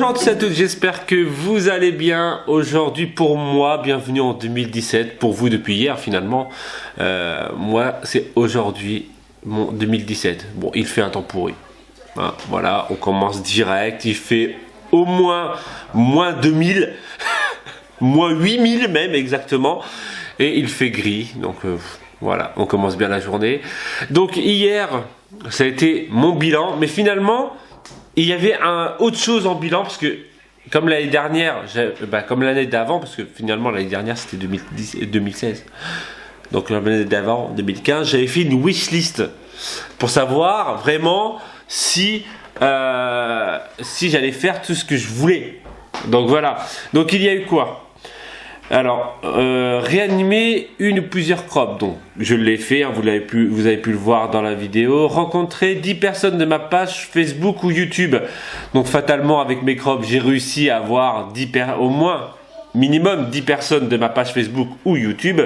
Bonjour à tous et à toutes, j'espère que vous allez bien. Aujourd'hui pour moi, bienvenue en 2017. Pour vous depuis hier finalement. Moi c'est aujourd'hui mon 2017. Bon, il fait un temps pourri. Hein, voilà, on commence direct. Il fait au moins moins 2000, moins 8000 même exactement. Et il fait gris. Donc voilà, on commence bien la journée. Donc hier, ça a été mon bilan. Mais finalement, il y avait autre chose en bilan, parce que comme l'année dernière, comme l'année d'avant, parce que finalement l'année dernière c'était 2016, donc l'année d'avant, 2015, j'avais fait une wishlist pour savoir vraiment si j'allais faire tout ce que je voulais. Donc voilà, donc il y a eu quoi? Alors, réanimer une ou plusieurs crops, donc je l'ai fait, hein, vous avez pu le voir dans la vidéo. Rencontrer 10 personnes de ma page Facebook ou YouTube. Donc fatalement avec mes crops, j'ai réussi à avoir au moins minimum 10 personnes de ma page Facebook ou YouTube.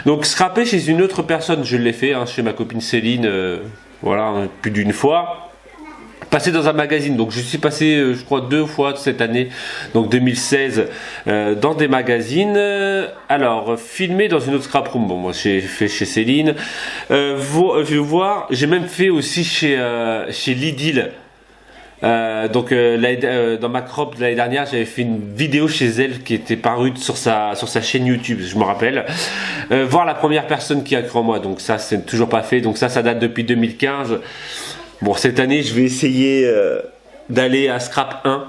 Donc scraper chez une autre personne, je l'ai fait, hein, chez ma copine Céline, voilà, plus d'une fois. Passer dans un magazine, donc je suis passé je crois 2 fois cette année, donc 2016, dans des magazines. Alors filmer dans une autre scrap room, bon moi j'ai fait chez Céline, je vais voir, j'ai même fait aussi chez Lidl. Dans ma crop de l'année dernière, j'avais fait une vidéo chez elle qui était parue sur sa chaîne YouTube, je me rappelle. Voir la première personne qui a cru en moi, donc ça c'est toujours pas fait, donc ça date depuis 2015. Bon, cette année, je vais essayer d'aller à Scrap 1.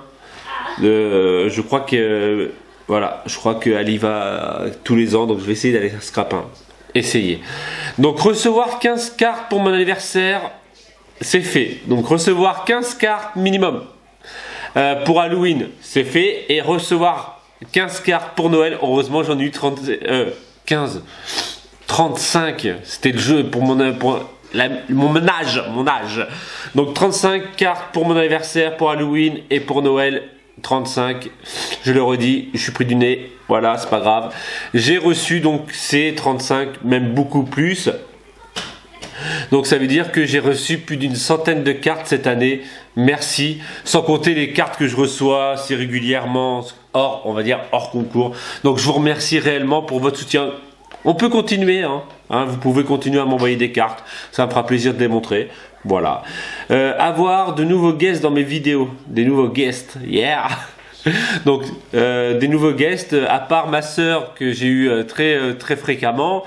Je crois que voilà, je crois qu'elle y va tous les ans, donc je vais essayer d'aller à Scrap 1. Essayer. Donc recevoir 15 cartes pour mon anniversaire, c'est fait. Donc recevoir 15 cartes minimum pour Halloween, c'est fait. Et recevoir 15 cartes pour Noël, heureusement j'en ai eu 35. C'était le jeu pour mon âge. Donc 35 cartes pour mon anniversaire, pour Halloween et pour Noël. 35, je le redis, je suis pris du nez, voilà, c'est pas grave. J'ai reçu donc ces 35, même beaucoup plus. Donc ça veut dire que j'ai reçu plus d'une centaine de cartes cette année. Merci, sans compter les cartes que je reçois assez régulièrement, on va dire hors concours. Donc je vous remercie réellement pour votre soutien. On peut continuer, hein, vous pouvez continuer à m'envoyer des cartes, ça me fera plaisir de les montrer. Voilà. Avoir de nouveaux guests dans mes vidéos, des nouveaux guests, yeah. Donc des nouveaux guests, à part ma soeur que j'ai eu très fréquemment,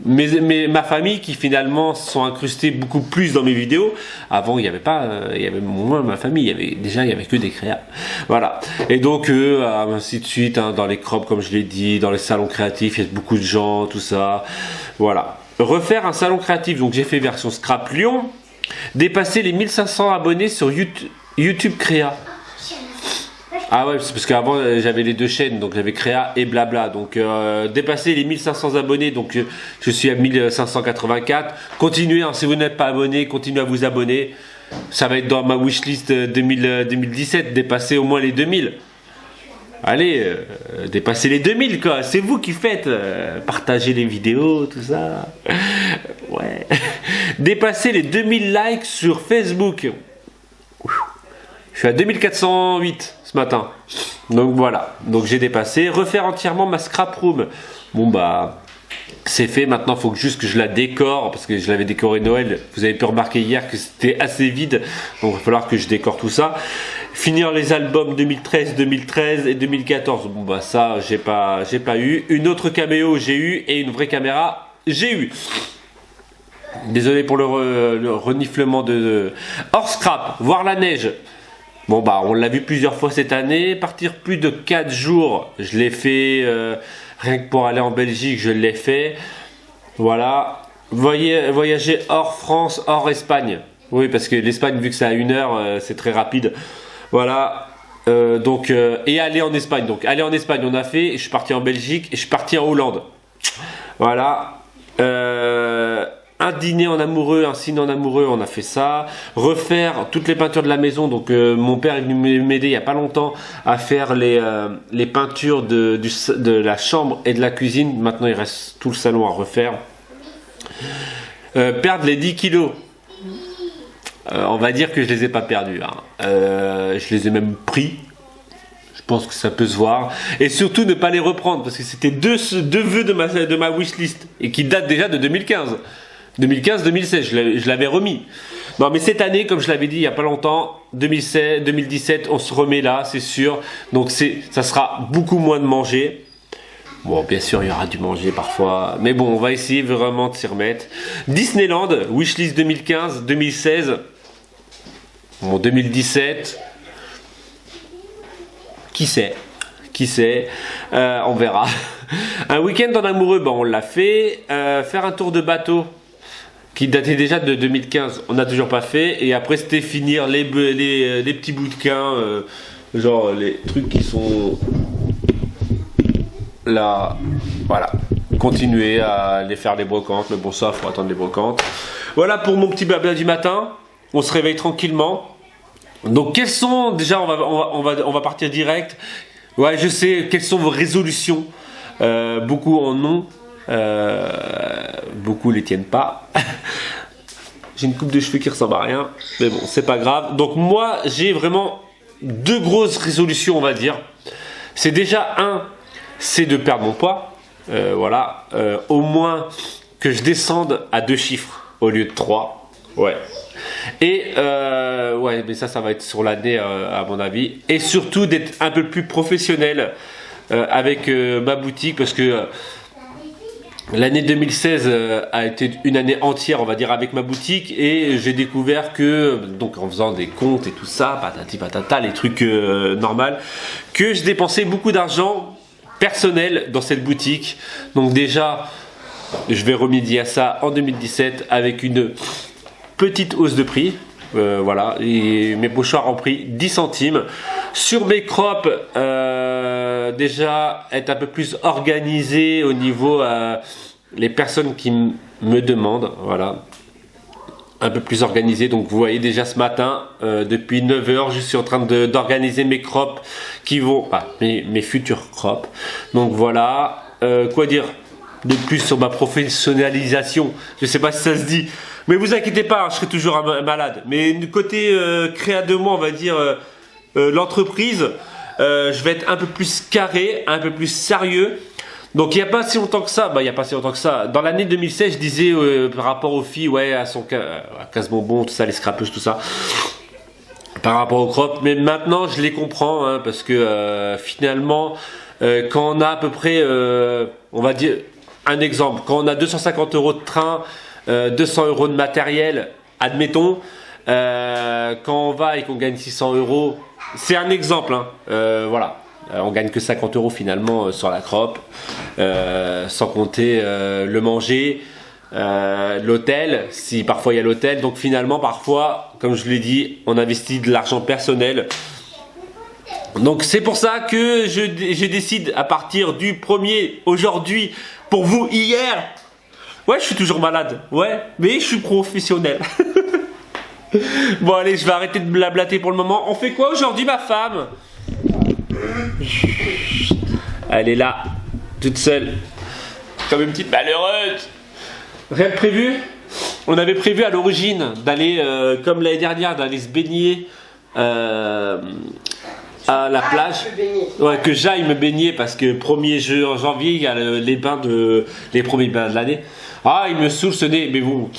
mais ma famille qui finalement se sont incrustés beaucoup plus dans mes vidéos. Avant il n'y avait pas, il y avait moins ma famille, il y avait que des créas. Voilà. Et donc ainsi de suite, hein, dans les crops comme je l'ai dit, dans les salons créatifs, il y a beaucoup de gens, tout ça. Voilà. Refaire un salon créatif, donc j'ai fait version Scrap Lyon. Dépasser les 1500 abonnés sur YouTube Créa. Ah ouais, c'est parce qu'avant j'avais les deux chaînes, donc j'avais Créa et Blabla. Donc dépasser les 1500 abonnés, donc je suis à 1584. Continuez, hein, si vous n'êtes pas abonné, continuez à vous abonner. Ça va être dans ma wishlist 2017, dépasser au moins les 2000. Allez, dépassez les 2000 quoi, c'est vous qui faites, partagez les vidéos, tout ça. Ouais. Dépasser les 2000 likes sur Facebook. Je suis à 2408 ce matin. Donc voilà, donc j'ai dépassé. Refaire entièrement ma scrap room. Bon bah, c'est fait, maintenant il faut juste que je la décore, parce que je l'avais décoré Noël. Vous avez pu remarquer hier que c'était assez vide, donc il va falloir que je décore tout ça. Finir les albums 2013 et 2014. Bon bah ça j'ai pas eu. Une autre caméo j'ai eu, et une vraie caméra j'ai eu. Désolé pour le reniflement de hors scrap. Voir la neige. Bon bah on l'a vu plusieurs fois cette année. Partir plus de 4 jours, je l'ai fait. Rien que pour aller en Belgique, je l'ai fait. Voilà. Voyager hors France, hors Espagne. Oui, parce que l'Espagne, vu que c'est à 1 heure, c'est très rapide. Voilà. Et aller en Espagne. Donc aller en Espagne, on a fait. Je suis parti en Belgique et je suis parti en Hollande. Voilà. Un dîner en amoureux, un ciné en amoureux, on a fait ça. Refaire toutes les peintures de la maison. Donc mon père est venu m'aider il n'y a pas longtemps à faire les peintures de la chambre et de la cuisine. Maintenant il reste tout le salon à refaire. Perdre les 10 kilos. On va dire que je les ai pas perdus, hein. Je les ai même pris. pense que ça peut se voir. Et surtout ne pas les reprendre, parce que c'était deux vœux de ma wishlist, et qui datent déjà de 2015. 2015-2016, je l'avais remis. Non mais cette année, comme je l'avais dit il n'y a pas longtemps, 2016, 2017, on se remet là, c'est sûr. Donc ça sera beaucoup moins de manger. Bon, bien sûr, il y aura du manger parfois. Mais bon, on va essayer vraiment de s'y remettre. Disneyland, wishlist 2015-2016. Bon, 2017. Qui sait? On verra. Un week-end en amoureux, bon, on l'a fait. Faire un tour de bateau qui datait déjà de 2015, on n'a toujours pas fait. Et après, c'était finir les petits bouquins, genre les trucs qui sont là. Voilà. Continuer à les faire les brocantes. Mais bon, ça, il faut attendre les brocantes. Voilà pour mon petit blabla du matin. On se réveille tranquillement. Donc, quels sont, déjà, on va partir direct. Ouais, je sais, quelles sont vos résolutions? Beaucoup en ont. Beaucoup les tiennent pas. J'ai une coupe de cheveux qui ressemble à rien, mais bon, c'est pas grave. Donc moi, j'ai vraiment deux grosses résolutions, on va dire. C'est déjà c'est de perdre mon poids. Voilà, au moins que je descende à 2 chiffres au lieu de 3. Ouais. Et ouais, mais ça va être sur l'année à mon avis. Et surtout d'être un peu plus professionnel avec ma boutique, parce que l'année 2016 a été une année entière, on va dire, avec ma boutique, et j'ai découvert que, donc en faisant des comptes et tout ça, patati patata, les trucs normaux, que je dépensais beaucoup d'argent personnel dans cette boutique. Donc déjà, je vais remédier à ça en 2017 avec une petite hausse de prix. Voilà, et mes pochoirs ont pris 10 centimes. Sur mes crops, déjà être un peu plus organisé au niveau les personnes qui me demandent, voilà, un peu plus organisé. Donc vous voyez déjà ce matin, depuis 9h, je suis en train d'organiser mes crops qui vont, mes futurs crops. Donc voilà, quoi dire de plus sur ma professionnalisation? Je sais pas si ça se dit, mais vous inquiétez pas, je serai toujours malade. Mais du côté créa de moi, on va dire l'entreprise, je vais être un peu plus carré, un peu plus sérieux. Donc il n'y a pas si longtemps que ça, dans l'année 2016, je disais par rapport aux filles, ouais, à son casse-bonbon, tout ça, les scrapeuses, tout ça, par rapport au crop. Mais maintenant, je les comprends, hein, parce que finalement, quand on a à peu près, on va dire, un exemple, quand on a 250 € de train, 200 € de matériel, admettons, quand on va et qu'on gagne 600 €, c'est un exemple, hein, voilà. On gagne que 50 € finalement sur la crop, sans compter le manger, l'hôtel, si parfois il y a l'hôtel. Donc finalement, parfois, comme je l'ai dit, on investit de l'argent personnel. Donc c'est pour ça que je décide à partir du 1er, aujourd'hui, pour vous hier. Ouais, je suis toujours malade, ouais, mais je suis professionnel. Bon allez, je vais arrêter de blablater pour le moment. On fait quoi aujourd'hui, ma femme? Elle est là, toute seule, comme une petite malheureuse. Rien de prévu? On avait prévu à l'origine d'aller, comme l'année dernière, d'aller se baigner à la plage. Ouais, que j'aille me baigner, parce que 1er janvier, il y a les premiers bains de l'année. Ah, il me saoule ce nez, mais bon.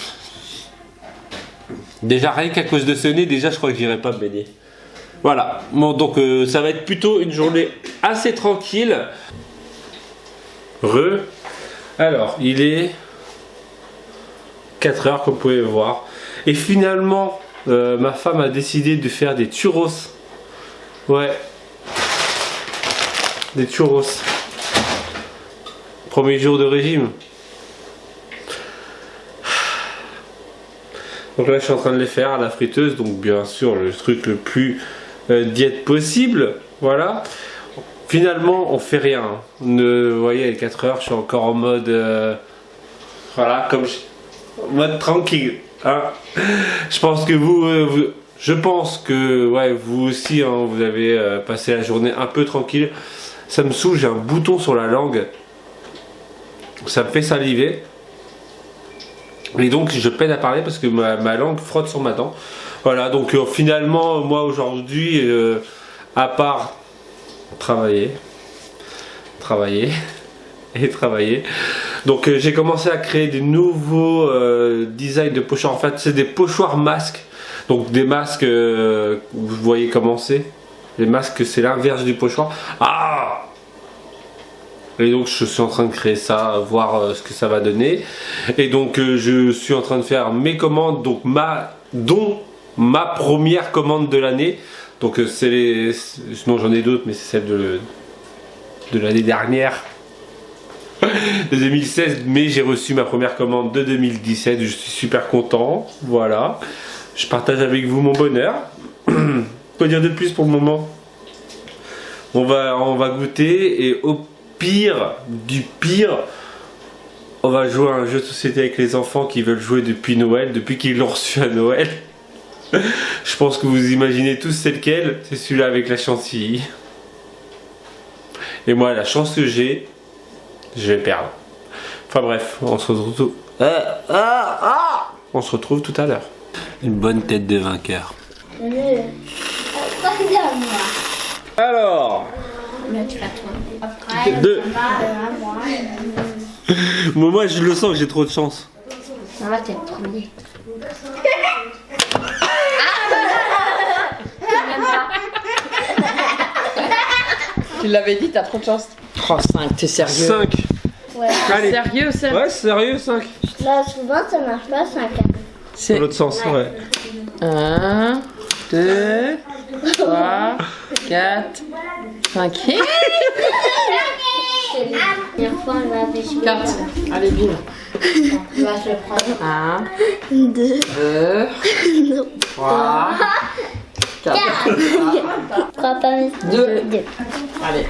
Déjà, rien qu'à cause de ce nez, déjà, je crois que j'irai pas me baigner. Voilà, bon, donc ça va être plutôt une journée assez tranquille. Alors, il est 4h, comme vous pouvez voir. Et finalement, ma femme a décidé de faire des churros. Ouais. Des churros. Premier jour de régime. Donc là, je suis en train de les faire à la friteuse. Donc bien sûr, le truc le plus diète possible. Voilà. Finalement, on fait rien. Vous voyez, à 4h, je suis encore en mode... voilà, en mode tranquille. Hein. Je pense que je pense que ouais, vous aussi, hein, vous avez passé la journée un peu tranquille. Ça me saoule, j'ai un bouton sur la langue. Ça me fait saliver. Et donc je peine à parler parce que ma langue frotte sur ma dent. Voilà, donc finalement, moi aujourd'hui, à part travailler et travailler. Donc j'ai commencé à créer des nouveaux designs de pochoirs. En fait, c'est des pochoirs masques. Donc des masques, vous voyez comment c'est. Les masques, c'est l'inverse du pochoir. Ah! Et donc je suis en train de créer ça, voir ce que ça va donner. Et donc je suis en train de faire mes commandes, donc dont ma première commande de l'année. Donc c'est les... Sinon j'en ai d'autres, mais c'est celle de l'année dernière. De 2016, mais j'ai reçu ma première commande de 2017. Je suis super content. Voilà. Je partage avec vous mon bonheur. Quoi dire de plus pour le moment? On va goûter et au pire du pire, on va jouer à un jeu de société avec les enfants qui veulent jouer depuis Noël, depuis qu'ils l'ont reçu à Noël. Je pense que vous imaginez tous c'est lequel. C'est celui-là avec la chantilly. Et moi, la chance que j'ai, je vais perdre. Enfin bref, on se retrouve. On se retrouve tout à l'heure. Une bonne tête de vainqueur. Alors. Deux. Moi, je le sens que j'ai trop de chance. Ça va, t'es le premier. Tu l'avais dit, t'as trop de chance. Oh, 5, t'es sérieux? 5. Ouais. Allez. Sérieux, ça? Ouais, sérieux, 5. Là, souvent, ça marche pas, 5. C'est Dans l'autre sens, ouais. 1, 2, 3, 4, 5. Première fois, on va pêcher. 4. Allez, bim. Je vais le prendre. 1, 2, 2, 3, 4. crois pas, mais 2. 2. Allez.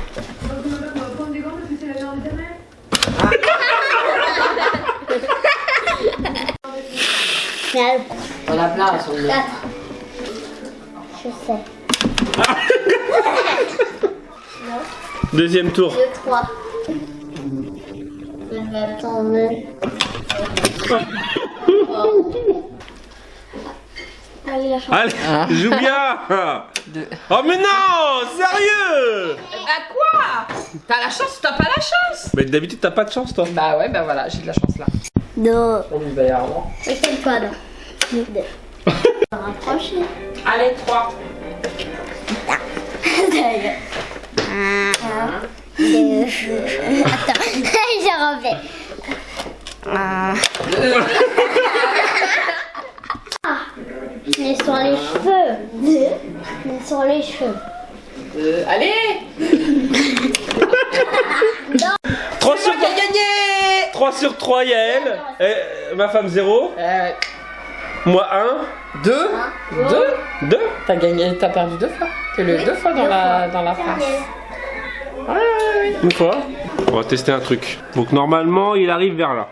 Mais elle On la place, on est. 4. Je sais. Deuxième tour. 2, 3. Je vais attendre. Allez, la chance. Allez, joue bien. Oh mais non, sérieux. Bah quoi? T'as la chance ou t'as pas la chance? Mais d'habitude t'as pas de chance toi. Bah ouais, bah voilà, j'ai de la chance là. Non. On y va y avoir. C'est toi, non. 2. Rapprocher. Allez, 3. 2. Attends, j'ai refait. 2. Mais sur les cheveux. 2. Mais sur les cheveux. Allez. 3 sur 3. Gagné. 3 sur 3 Yael. Ma femme 0. Moi 1. 2. 2. T'as gagné, t'as perdu 2 fois. T'es le 2 fois dans la face. Ouais. Une fois. On va tester un truc. Donc normalement il arrive vers là.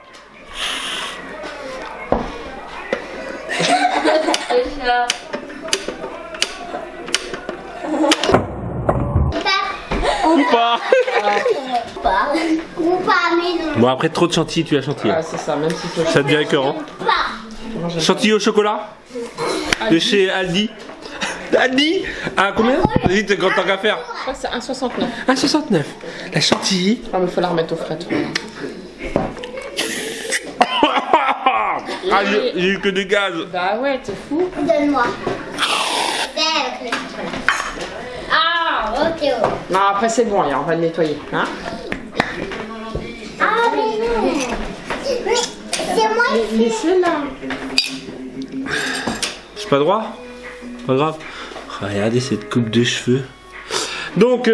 Ou pas. Ou pas, mais non. Bon après trop de chantilly, tu as chantilly. Ah, c'est ça, même si c'est. Ça devient écœurant. Pas. Chantilly au chocolat de chez Aldi. Aldi à combien? Vas-y, quand t'as qu'à faire. Je crois que c'est 1,69. 1,69. La chantilly. Ah, mais faut la remettre au frais. Ah, j'ai eu que du gaz. Bah ouais, t'es fou. Donne-moi. Ah, ok. Non, après c'est bon, on va le nettoyer. Hein? Ah, mais non. Mais c'est moi qui Laissez là. J'ai pas droit? Pas grave. Regardez cette coupe de cheveux. Donc,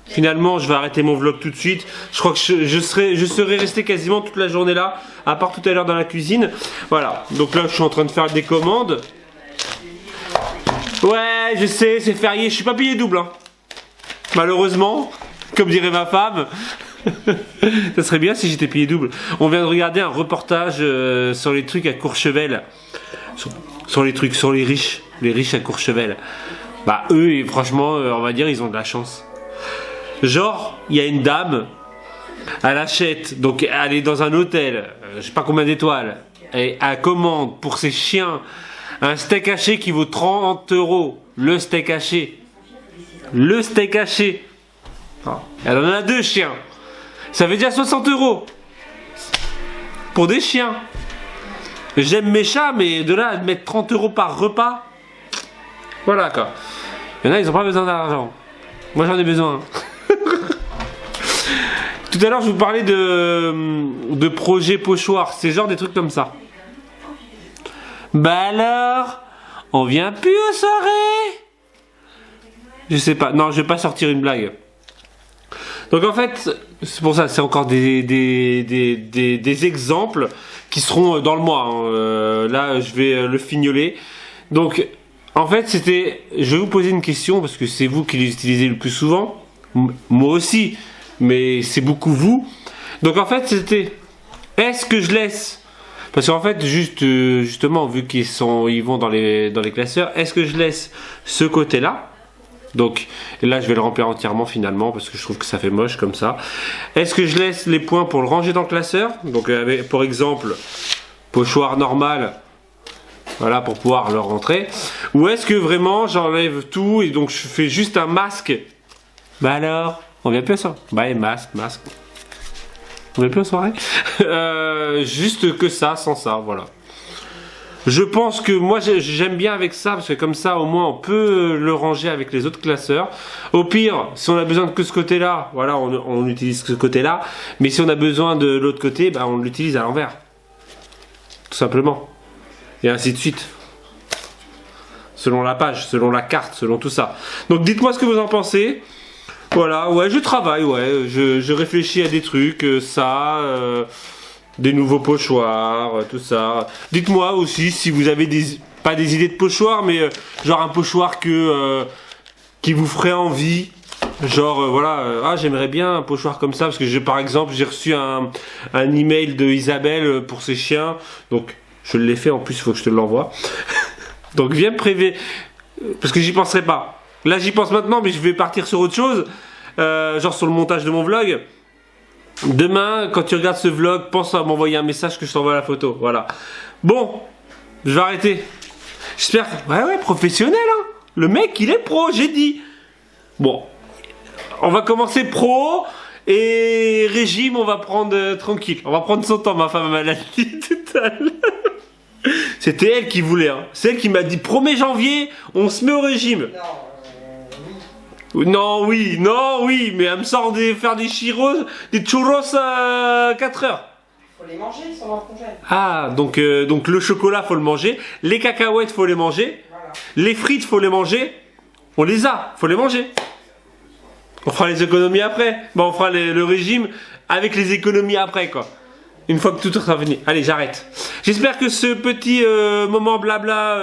finalement, je vais arrêter mon vlog tout de suite. Je crois que je serai resté quasiment toute la journée là, à part tout à l'heure dans la cuisine. Voilà. Donc là, je suis en train de faire des commandes. Ouais, je sais, c'est férié. Je suis pas payé double. Hein. Malheureusement, comme dirait ma femme. Ça serait bien si j'étais payé double. On vient de regarder un reportage sur les trucs à Courchevel. Sur les trucs, sur les riches à Courchevel. Bah eux, franchement, on va dire, ils ont de la chance. Genre, il y a une dame, elle achète, donc elle est dans un hôtel, je sais pas combien d'étoiles, et elle commande pour ses chiens un steak haché qui vaut 30 €. Le steak haché. Le steak haché. Elle en a 2 chiens. Ça fait déjà 60 €. Pour des chiens. J'aime mes chats, mais de là à mettre 30 € par repas. Voilà quoi. Il y en a, ils n'ont pas besoin d'argent. Moi j'en ai besoin. Tout à l'heure, je vous parlais de projets pochoirs. C'est genre des trucs comme ça. Bah alors, on vient plus aux soirées? Je sais pas. Non, je vais pas sortir une blague. Donc en fait, c'est pour ça, c'est encore des exemples qui seront dans le mois. Hein. Là, je vais le fignoler. Donc, en fait, c'était... Je vais vous poser une question, parce que c'est vous qui les utilisez le plus souvent. Moi aussi, mais c'est beaucoup vous. Donc en fait, c'était... Est-ce que je laisse... Parce qu'en fait, justement, vu ils vont dans les classeurs, est-ce que je laisse ce côté-là? Donc là, je vais le remplir entièrement finalement parce que je trouve que ça fait moche comme ça. Est-ce que je laisse les points pour le ranger dans le classeur? Donc pour exemple, pochoir normal, voilà, pour pouvoir le rentrer. Ou est-ce que vraiment j'enlève tout et donc je fais juste un masque? Bah alors, on vient plus à ça. Bah masque. On vient plus aux soirées. Juste que ça, sans ça, voilà. Je pense que moi j'aime bien avec ça parce que comme ça au moins on peut le ranger avec les autres classeurs. Au pire, si on a besoin que ce côté-là, voilà, on utilise ce côté-là. Mais si on a besoin de l'autre côté, bah, on l'utilise à l'envers. Tout simplement. Et ainsi de suite. Selon la page, selon la carte, selon tout ça. Donc dites-moi ce que vous en pensez. Voilà, ouais, je travaille, ouais, je réfléchis à des trucs, des nouveaux pochoirs, tout ça. Dites-moi aussi si vous avez pas des idées de pochoirs, mais genre un pochoir qui vous ferait envie. Genre, voilà, j'aimerais bien un pochoir comme ça, parce que par exemple, j'ai reçu un email de Isabelle pour ses chiens, donc je l'ai fait, en plus, il faut que je te l'envoie. Donc viens me prévenir, parce que j'y penserai pas. Là, j'y pense maintenant, mais je vais partir sur autre chose, genre sur le montage de mon vlog. Demain, quand tu regardes ce vlog, pense à m'envoyer un message que je t'envoie la photo. Voilà. Bon, je vais arrêter. J'espère. Ouais, professionnel, hein. Le mec, il est pro, j'ai dit. Bon, on va commencer pro et régime, on va prendre tranquille. On va prendre son temps, ma femme m'a dit tout à l'heure. C'était elle qui voulait, hein. C'est elle qui m'a dit 1er janvier, on se met au régime. Non, oui, mais elle me sort faire des churros à 4 heures. Faut les manger, ils sont dans le congèle. Ah, donc le chocolat, faut le manger. Les cacahuètes, faut les manger. Voilà. Les frites, faut les manger. On les a, faut les manger. On fera les économies après. Bon, on fera le régime avec les économies après, quoi. Une fois que tout sera fini. Allez, j'arrête. J'espère que ce petit moment blabla,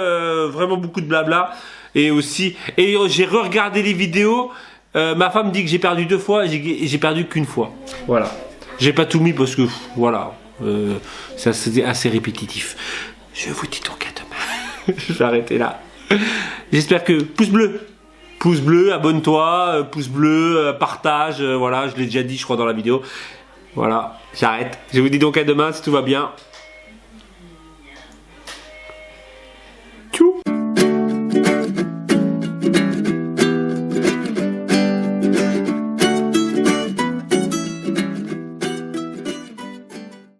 vraiment beaucoup de blabla, et j'ai re-regardé les vidéos. Ma femme dit que j'ai perdu 2 fois et j'ai perdu qu'une fois. Voilà. J'ai pas tout mis parce que voilà, c'est assez répétitif. Je vous dis donc à demain. Je vais arrêter là. J'espère que pouce bleu, abonne-toi, pouce bleu, partage. Voilà, je l'ai déjà dit, je crois dans la vidéo. Voilà, j'arrête. Je vous dis donc à demain si tout va bien.